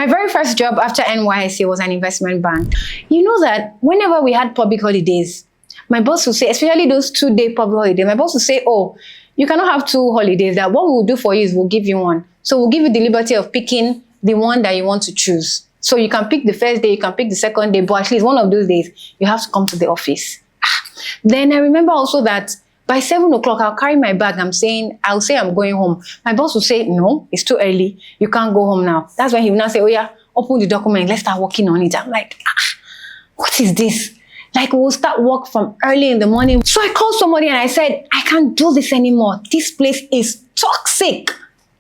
My very first job after NYSC was an investment bank. You know that whenever we had public holidays, my boss would say, especially those 2-day public holidays, my boss would say, oh, you cannot have 2 holidays. That what we'll do for you is we'll give you one. So we'll give you the liberty of picking the one that you want to choose. So you can pick the first day, you can pick the second day, but at least one of those days, you have to come to the office. Then I remember also that by 7 o'clock, I'll carry my bag. I'll say I'm going home. My boss will say, no, it's too early. You can't go home now. That's when he will now say, oh yeah, open the document. Let's start working on it. I'm like, what is this? Like, we'll start work from early in the morning. So I called somebody and I said, I can't do this anymore. This place is toxic.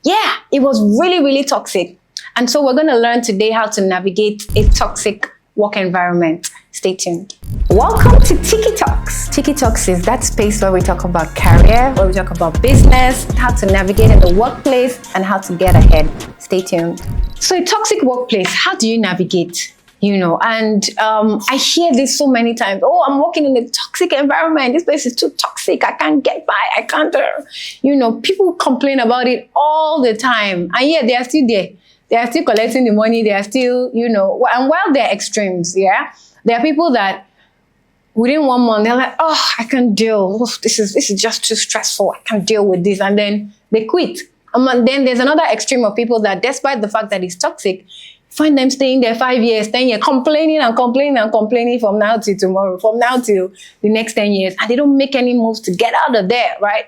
Yeah, it was really, really toxic. And so we're going to learn today how to navigate a toxic work environment. Stay tuned. Welcome to Tikky Talks. Tikky Talks is that space where we talk about career, where we talk about business, how to navigate in the workplace, and how to get ahead. Stay tuned. So a toxic workplace, how do you navigate? You know, and I hear this so many times. Oh, I'm working in a toxic environment. This place is too toxic. I can't get by. I can't, you know, people complain about it all the time. And yet they are still there. They are still collecting the money. They are still, you know, and while they're extremes, yeah, there are people that within 1 month, they're like, oh, I can't deal. Oh, this is just too stressful. I can't deal with this. And then they quit. And then there's another extreme of people that despite the fact that it's toxic, find them staying there 5 years, 10 years, complaining and complaining and complaining from now till tomorrow, from now till the next 10 years. And they don't make any moves to get out of there, right?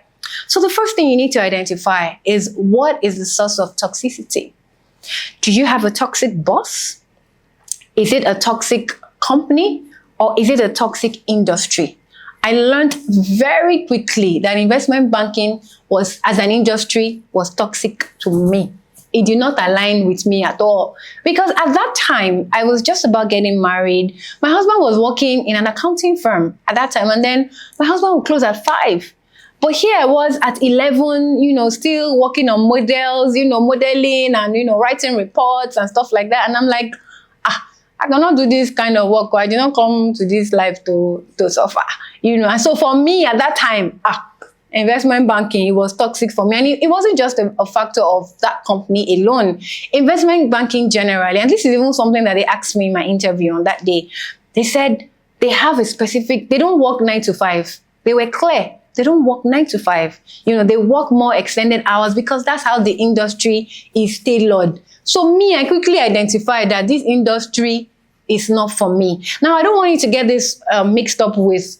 So the first thing you need to identify is what is the source of toxicity? Do you have a toxic boss? Is it a toxic company? Or is it a toxic industry? I learned very quickly that investment banking was, as an industry, was toxic to me. It did not align with me at all. Because at that time, I was just about getting married. My husband was working in an accounting firm at that time. And then my husband would close at 5. But here I was at 11, you know, still working on models, you know, modeling and, you know, writing reports and stuff like that. And I'm like, I cannot do this kind of work. I did not come to this life to suffer, you know. And so for me at that time, investment banking, it was toxic for me. And it wasn't just a factor of that company alone. Investment banking generally, and this is even something that they asked me in my interview on that day. They said they have a specific, they don't work 9 to 5. They were clear. They don't work 9 to 5. You know, they work more extended hours because that's how the industry is tailored. So me, I quickly identified that this industry is not for me. Now, I don't want you to get this mixed up with,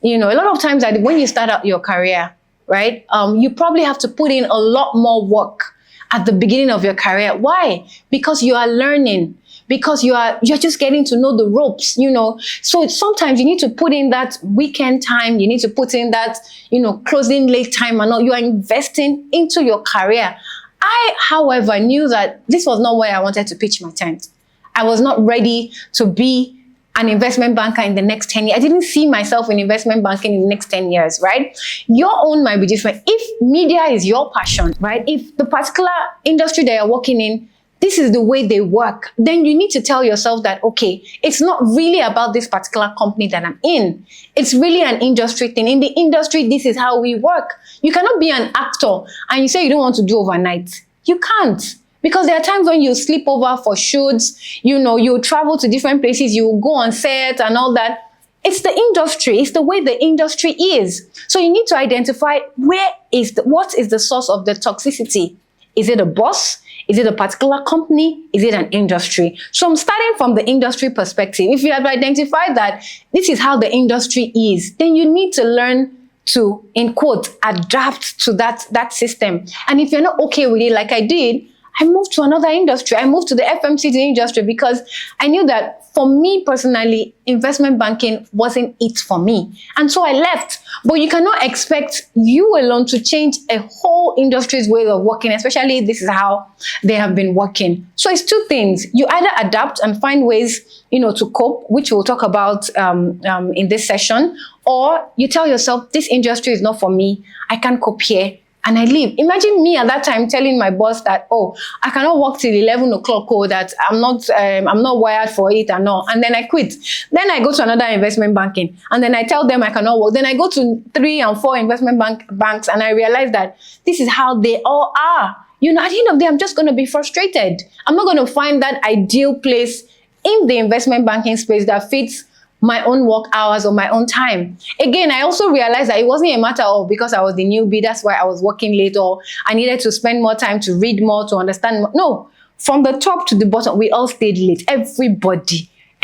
you know, a lot of times that when you start out your career, right, you probably have to put in a lot more work at the beginning of your career. Why? Because you are learning. Because you're just getting to know the ropes, you know. So sometimes you need to put in that weekend time. You need to put in that, you know, closing late time and all. You are investing into your career. I, however, knew that this was not where I wanted to pitch my tent. I was not ready to be an investment banker in the next 10 years. I didn't see myself in investment banking in the next 10 years, right? Your own might be different. If media is your passion, right? If the particular industry that you're working in, this is the way they work, then you need to tell yourself that, okay, it's not really about this particular company that I'm in. It's really an industry thing. In the industry, this is how we work. You cannot be an actor and you say you don't want to do overnight. You can't. Because there are times when you sleep over for shoots, you know, you travel to different places, you go on set and all that. It's the industry. It's the way the industry is. So you need to identify what is the source of the toxicity. Is it a boss? Is it a particular company? Is it an industry? So I'm starting from the industry perspective. If you have identified that this is how the industry is, then you need to learn to, in quote, adapt to that system. And if you're not okay with it, like I did, I moved to another industry. I moved to the FMCG industry because I knew that for me personally, investment banking wasn't it for me. And so I left. But you cannot expect you alone to change a whole industry's way of working, especially this is how they have been working. So it's 2 things. You either adapt and find ways, you know, to cope, which we'll talk about in this session, or you tell yourself, this industry is not for me. I can't cope here. And I leave. Imagine me at that time telling my boss that, oh, I cannot work till 11 o'clock, oh, that I'm not wired for it and all. And then I quit. Then I go to another investment banking. And then I tell them I cannot work. Then I go to 3 and 4 investment banks and I realize that this is how they all are. at the end of the day, I'm just going to be frustrated. I'm not going to find that ideal place in the investment banking space that fits my own work hours or my own time. Again, I also realized that it wasn't a matter of because I was the newbie, that's why I was working late, or I needed to spend more time to read more, to understand more. No, from the top to the bottom, we all stayed late.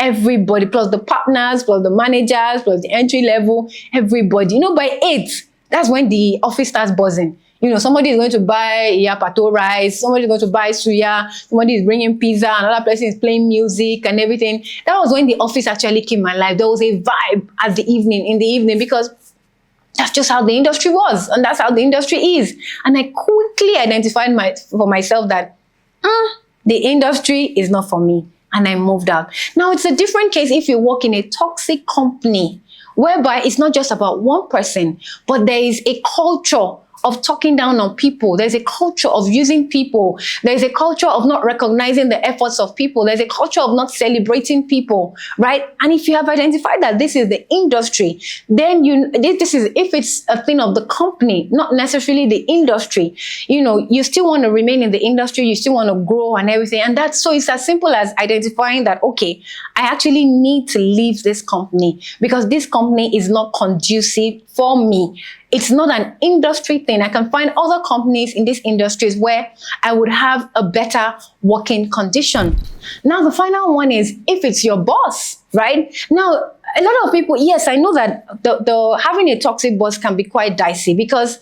Everybody, plus the partners, plus the managers, plus the entry level, everybody. By 8, that's when the office starts buzzing. Somebody is going to buy yapato rice, somebody is going to buy suya, somebody is bringing pizza, another person is playing music and everything. That was when the office actually came alive. There was a vibe in the evening, because that's just how the industry was, and that's how the industry is. And I quickly identified for myself that the industry is not for me, and I moved out. Now, it's a different case if you work in a toxic company, whereby it's not just about one person, but there is a culture of talking down on people. There's a culture of using people. There's a culture of not recognizing the efforts of people. There's a culture of not celebrating people, right? And if you have identified that this is the industry, then this is, if it's a thing of the company, not necessarily the industry, you still want to remain in the industry, you still want to grow and everything. And so it's as simple as identifying that, okay, I actually need to leave this company because this company is not conducive for me. It's not an industry thing. I can find other companies in these industries where I would have a better working condition. Now, the final one is if it's your boss, right? Now, a lot of people, yes, I know that the having a toxic boss can be quite dicey, because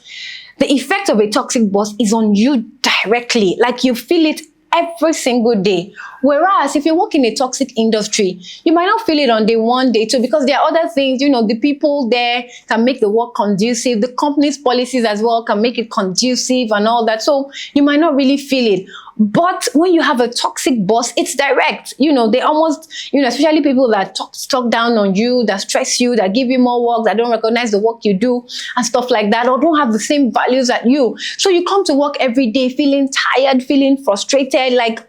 the effect of a toxic boss is on you directly. Like, you feel it every single day. Whereas if you work in a toxic industry, you might not feel it on day 1, day 2, because there are other things, the people there can make the work conducive. The company's policies as well can make it conducive and all that. So you might not really feel it. But when you have a toxic boss, it's direct. They almost, especially people that talk down on you, that stress you, that give you more work, that don't recognize the work you do and stuff like that, or don't have the same values as you. So you come to work every day feeling tired, feeling frustrated, like,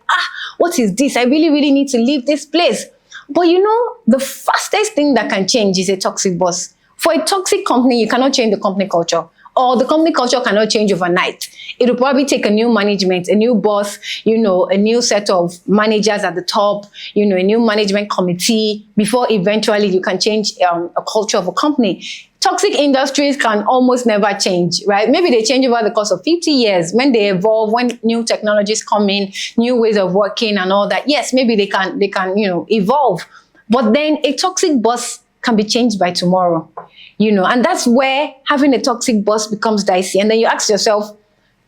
what is this? I really, really need to leave this place. But the fastest thing that can change is a toxic boss. For a toxic company, you cannot change the company culture. Or the company culture cannot change overnight. It will probably take a new management, a new boss, a new set of managers at the top, a new management committee, before eventually you can change a culture of a company. Toxic industries can almost never change, right? Maybe they change over the course of 50 years when they evolve, when new technologies come in, new ways of working and all that. Yes, maybe they can evolve. But then a toxic boss can be changed by tomorrow, and that's where having a toxic boss becomes dicey. And then you ask yourself,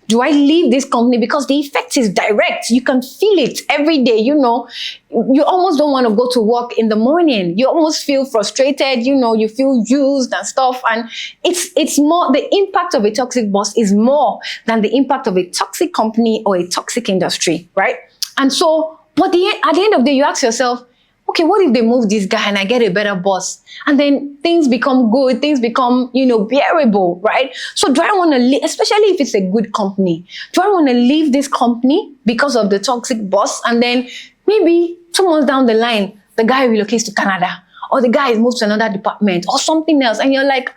do I leave this company? Because the effect is direct. You can feel it every day, you almost don't want to go to work in the morning. You almost feel frustrated, you feel used and stuff. And it's more, the impact of a toxic boss is more than the impact of a toxic company or a toxic industry, right? And so, but at the end of the day, you ask yourself, okay, what if they move this guy and I get a better boss? And then things become good, things become, bearable, right? So do I want to leave, especially if it's a good company, do I want to leave this company because of the toxic boss? And then maybe 2 months down the line, the guy relocates to Canada, or the guy moves to another department or something else. And you're like,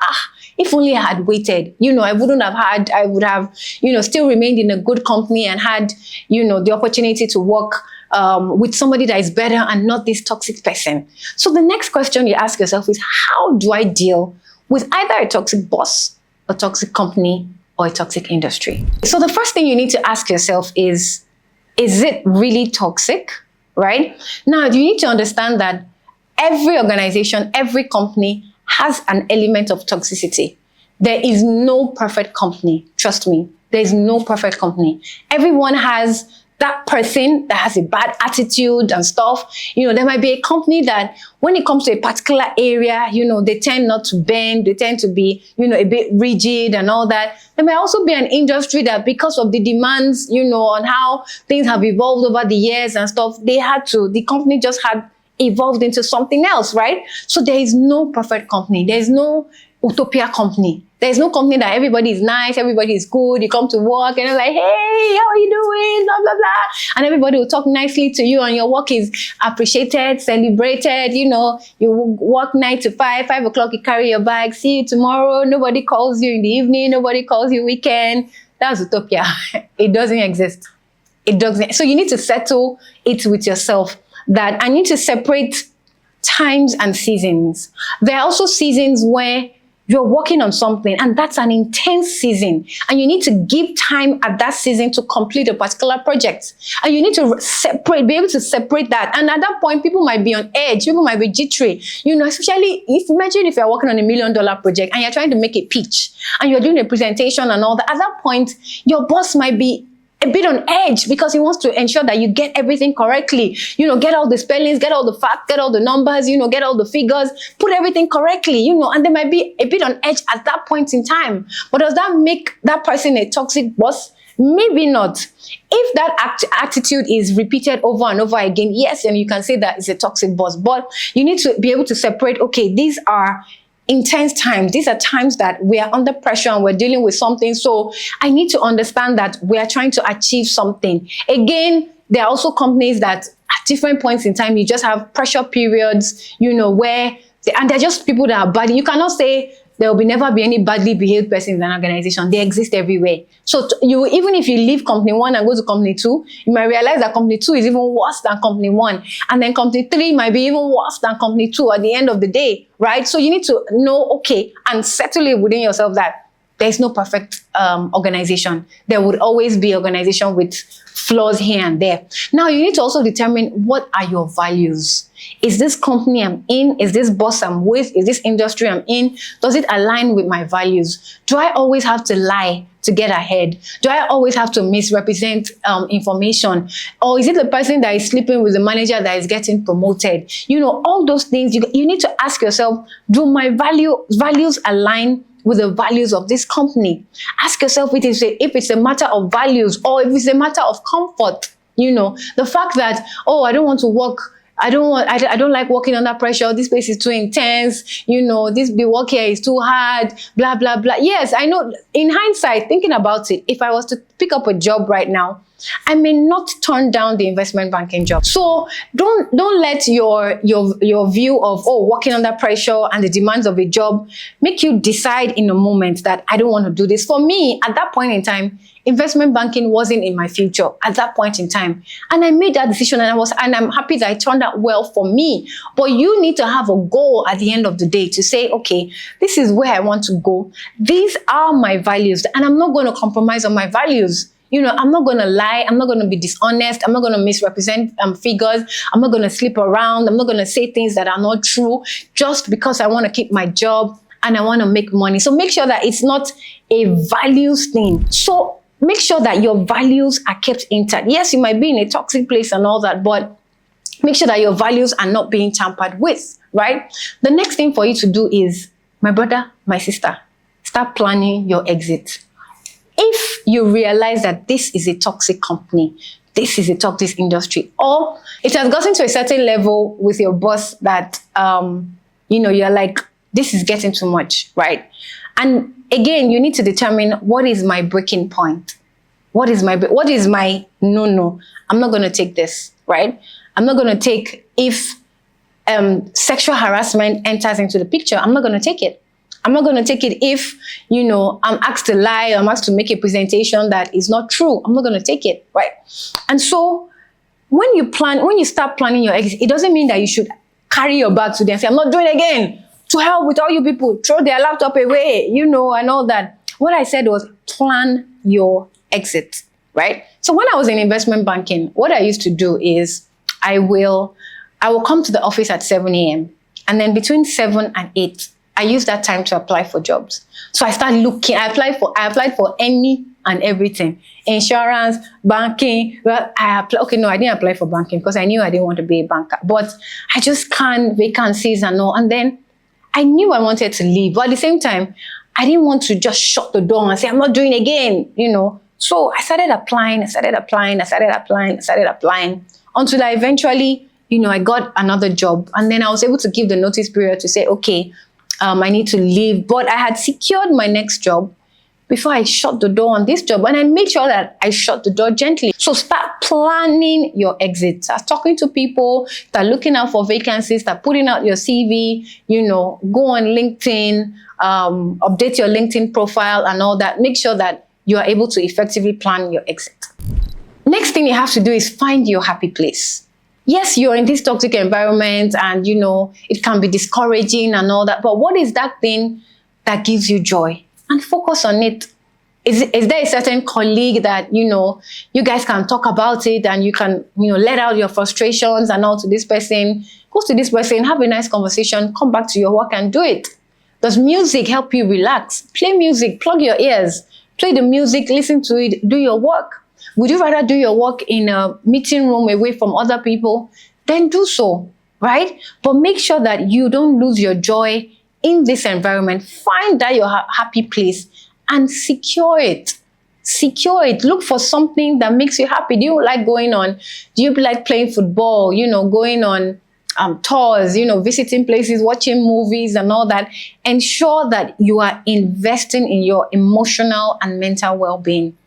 if only I had waited, I would have, still remained in a good company and had, the opportunity to work with somebody that is better and not this toxic person. So the next question you ask yourself is, how do I deal with either a toxic boss, a toxic company, or a toxic industry? So the first thing you need to ask yourself is it really toxic, right? Now, you need to understand that every organization, every company has an element of toxicity. There is no perfect company. Trust me, there is no perfect company. Everyone has that person that has a bad attitude and stuff. There might be a company that when it comes to a particular area, they tend not to bend, they tend to be, a bit rigid and all that. There may also be an industry that, because of the demands, on how things have evolved over the years and stuff, the company just had evolved into something else, right? So there is no perfect company. There is no utopia company. There's no company that everybody is nice, everybody is good. You come to work and you're like, hey, how are you doing? Blah, blah, blah. And everybody will talk nicely to you and your work is appreciated, celebrated. You work 9 to 5, 5 o'clock, you carry your bag, see you tomorrow. Nobody calls you in the evening. Nobody calls you weekend. That's utopia. It doesn't exist. It doesn't. So you need to settle it with yourself that I need to separate times and seasons. There are also seasons where you're working on something and that's an intense season and you need to give time at that season to complete a particular project. And you need to be able to separate that. And at that point, people might be on edge, people might be jittery, especially imagine if you're working on $1 million project and you're trying to make a pitch and you're doing a presentation and all that. At that point, your boss might be a bit on edge because he wants to ensure that you get everything correctly. Get all the spellings, get all the facts, get all the numbers, get all the figures, put everything correctly, and they might be a bit on edge at that point in time. But does that make that person a toxic boss? Maybe not. If that attitude is repeated over and over again, yes, and you can say that it's a toxic boss. But you need to be able to separate, okay, these are intense times. These are times that we are under pressure and we're dealing with something. So I need to understand that we are trying to achieve something. Again, there are also companies that at different points in time, you just have pressure periods, where, and they're just people that are bad. You cannot say there will never be any badly behaved person in an organization. They exist everywhere. So even if you leave company 1 and go to company 2, you might realize that company 2 is even worse than company 1. And then company 3 might be even worse than company 2 at the end of the day, right? So you need to know, okay, and settle it within yourself that there's no perfect organization. There would always be organization with flaws here and there. Now, you need to also determine what are your values. Is this company I'm in? Is this boss I'm with? Is this industry I'm in? Does it align with my values? Do I always have to lie to get ahead? Do I always have to misrepresent information? Or is it the person that is sleeping with the manager that is getting promoted? All those things, you need to ask yourself, do my values align with the values of this company? Ask yourself if it's a matter of values or if it's a matter of comfort. The fact that, I don't want to work, I don't like working under pressure. This place is too intense. The work here is too hard, blah, blah, blah. Yes, I know. In hindsight, thinking about it, if I was to pick up a job right now, I may not turn down the investment banking job. So don't let your view of working under pressure and the demands of a job make you decide in a moment that I don't want to do this. For me, at that point in time, investment banking wasn't in my future at that point in time. And I made that decision and I'm happy that it turned out well for me. But you need to have a goal at the end of the day to say, okay, this is where I want to go. These are my values and I'm not going to compromise on my values. I'm not going to lie. I'm not going to be dishonest. I'm not going to misrepresent figures. I'm not going to sleep around. I'm not going to say things that are not true just because I want to keep my job and I want to make money. So make sure that it's not a values thing. So make sure that your values are kept intact. Yes, you might be in a toxic place and all that, but make sure that your values are not being tampered with, right? The next thing for you to do is, my brother, my sister, start planning your exit. If you realize that this is a toxic company, this is a toxic industry, or it has gotten to a certain level with your boss that, you're like, this is getting too much, right? And again, you need to determine what is my breaking point. What is my no, I'm not going to take this, right? I'm not going to take if sexual harassment enters into the picture. I'm not going to take it. I'm not going to take it if, I'm asked to lie, I'm asked to make a presentation that is not true. I'm not going to take it, right? And so when you start planning your exit, it doesn't mean that you should carry your bag today and say, I'm not doing it again. To hell with all you people, throw their laptop away, and all that. What I said was plan your exit, right? So when I was in investment banking, what I used to do is I will come to the office at 7 a.m. and then between 7 and 8, I use that time to apply for jobs. So I started looking, I applied for any and everything. Insurance, banking. Well, I didn't apply for banking because I knew I didn't want to be a banker. But I just can't, vacancies and all. And then I knew I wanted to leave. But at the same time, I didn't want to just shut the door and say, I'm not doing it again, So I started applying until I eventually, I got another job. And then I was able to give the notice period to say, okay, I need to leave. But I had secured my next job before I shut the door on this job. And I made sure that I shut the door gently. So start planning your exit. Start talking to people, start looking out for vacancies, start putting out your CV, go on LinkedIn, update your LinkedIn profile and all that. Make sure that you are able to effectively plan your exit. Next thing you have to do is find your happy place. Yes, you're in this toxic environment and, it can be discouraging and all that, but what is that thing that gives you joy? And focus on it. Is there a certain colleague that, you guys can talk about it and you can, let out your frustrations and all to this person? Go to this person, have a nice conversation, come back to your work and do it. Does music help you relax? Play music, plug your ears, play the music, listen to it, do your work. Would you rather do your work in a meeting room away from other people? Then do so, right? But make sure that you don't lose your joy in this environment. Find that your happy place and secure it. Secure it. Look for something that makes you happy. Do you like going on? Do you like playing football? Going on tours, visiting places, watching movies and all that. Ensure that you are investing in your emotional and mental well-being.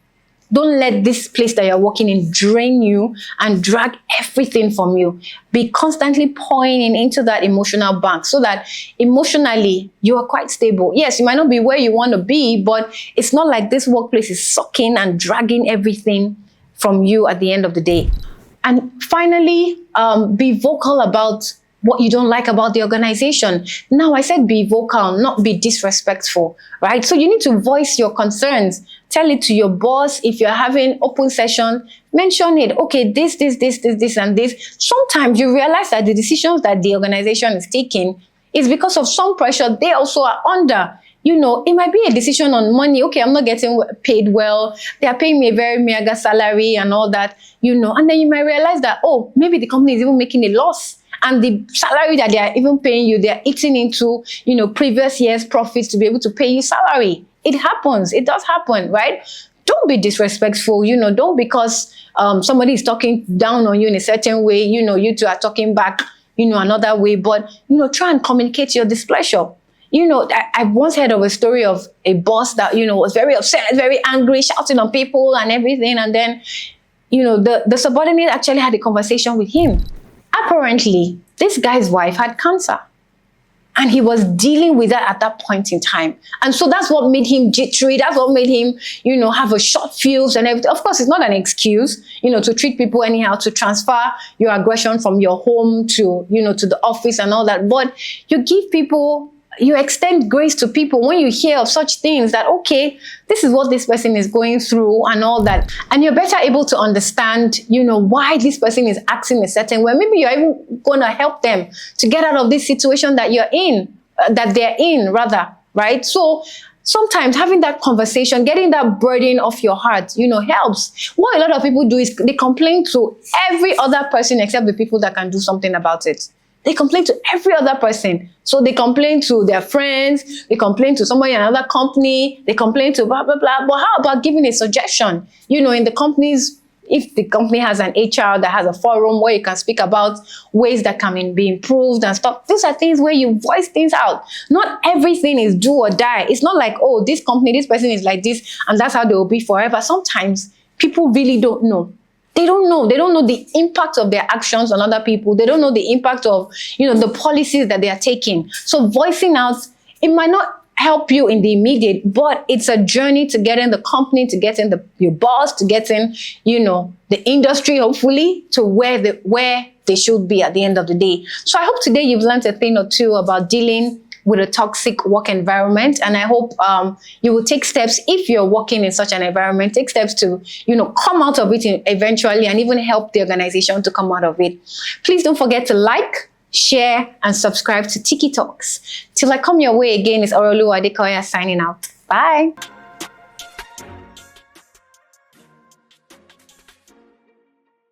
Don't let this place that you're working in drain you and drag everything from you. Be constantly pouring into that emotional bank so that emotionally you are quite stable. Yes, you might not be where you want to be, but it's not like this workplace is sucking and dragging everything from you at the end of the day. And finally, be vocal about what you don't like about the organization. Now, I said be vocal, not be disrespectful, right? So you need to voice your concerns. Tell it to your boss. If you're having open session, mention it. Okay, this, and this. Sometimes you realize that the decisions that the organization is taking is because of some pressure they also are under. It might be a decision on money. Okay, I'm not getting paid well. They are paying me a very meager salary and all that, and then you might realize that, oh, maybe the company is even making a loss. And the salary that they are even paying you, they're eating into, previous year's profits to be able to pay you salary. It happens. It does happen, right? Don't be disrespectful. Don't because somebody is talking down on you in a certain way, you two are talking back, another way. But, try and communicate your displeasure. I once heard of a story of a boss that, was very upset, very angry, shouting on people and everything. And then, the subordinate actually had a conversation with him. Apparently, this guy's wife had cancer and he was dealing with that at that point in time. And so that's what made him jittery. That's what made him, have a short fuse and everything. Of course, it's not an excuse, to treat people anyhow, to transfer your aggression from your home to, to the office and all that. But you give people, you extend grace to people when you hear of such things that, okay, this is what this person is going through and all that. And you're better able to understand, why this person is acting a certain way. Maybe you're even going to help them to get out of this situation that you're in, that they're in rather, right? So sometimes having that conversation, getting that burden off your heart, helps. What a lot of people do is they complain to every other person except the people that can do something about it. They complain to every other person. So they complain to their friends, they complain to somebody in another company, they complain to blah, blah, blah. But how about giving a suggestion? In the companies, if the company has an HR that has a forum where you can speak about ways that can be improved and stuff. Those are things where you voice things out. Not everything is do or die. It's not like, oh, this company, this person is like this, and that's how they will be forever. Sometimes people really don't know. They don't know. They don't know the impact of their actions on other people. They don't know the impact of, the policies that they are taking. So voicing out, it might not help you in the immediate, but it's a journey to get in the company, to get in your boss, to get in, the industry, hopefully, to where they should be at the end of the day. So I hope today you've learned a thing or two about dealing with a toxic work environment. And I hope you will take steps, if you're working in such an environment, take steps to, come out of it eventually and even help the organization to come out of it. Please don't forget to like, share, and subscribe to Tikky Talks. Till I come your way again, it's Orolu Adekoya signing out. Bye.